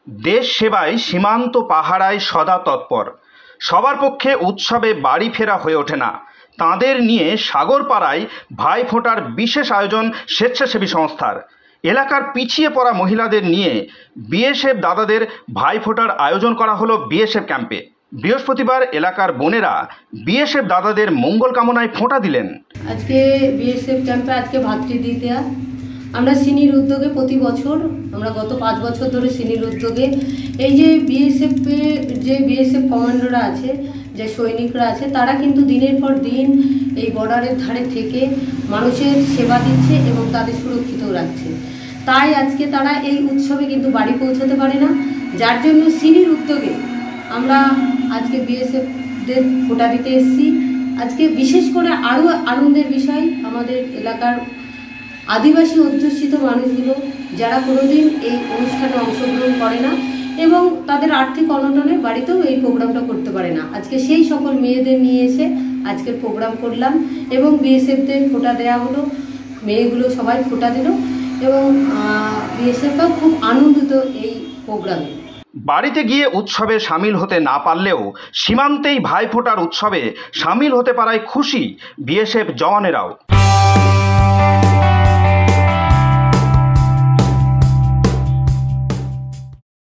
দেশ সেবায় সীমান্ত পাহারায় সদা তৎপর। সবার পক্ষে উৎসবে বাড়ি ফেরা হয়ে ওঠে না। তাঁদের নিয়ে সাগরপাড়ায় ভাইফোঁটার বিশেষ আয়োজন স্বেচ্ছাসেবী সংস্থার। এলাকার পিছিয়ে পড়া মহিলাদের নিয়ে বিএসএফ দাদাদের ভাইফোঁটার আয়োজন করা হলো বিএসএফ ক্যাম্পে। বৃহস্পতিবার এলাকার বোনেরা বিএসএফ দাদাদের মঙ্গল কামনায় ফোঁটা দিলেন। আজকে বিএসএফ ক্যাম্পে আজকে ভাতৃদ্বিতীয়া। আমরা সিনির উদ্যোগে প্রতি বছর আমরা গত 5 বছর ধরে সিনির উদ্যোগে এই যে বিএসএফ কমান্ডোরা আছে, যে সৈনিকরা আছে, তারা কিন্তু দিনের পর দিন এই বর্ডারের ধারে থেকে মানুষের সেবা দিচ্ছে এবং তাদের সুরক্ষিত রাখছে। তাই আজকে তারা এই উৎসবে কিন্তু বাড়ি পৌঁছাতে পারে না, যার জন্য সিনির উদ্যোগে আমরা আজকে বিএসএফদের ফোঁটা দিতে এসেছি। আজকে বিশেষ করে আরও আনন্দের বিষয়, আমাদের এলাকার আদিবাসী অধ্যুষিত মানুষগুলো যারা কোনোদিন এই অনুষ্ঠানে অংশগ্রহণ করে না এবং তাদের আর্থিক অনটনে বাড়িতেও এই প্রোগ্রামটা করতে পারে না, আজকে সেই সকল মেয়েদের নিয়ে এসে আজকের প্রোগ্রাম করলাম এবং বিএসএফদের ফোঁটা দেওয়া হলো। মেয়েগুলো সবাই ফোঁটা দিল এবং বিএসএফরাও খুব আনন্দিত এই প্রোগ্রামে। বাড়িতে গিয়ে উৎসবে সামিল হতে না পারলেও সীমান্তেই ভাইফোঁটার উৎসবে সামিল হতে পারায় খুশি বিএসএফ জওয়ানেরাও।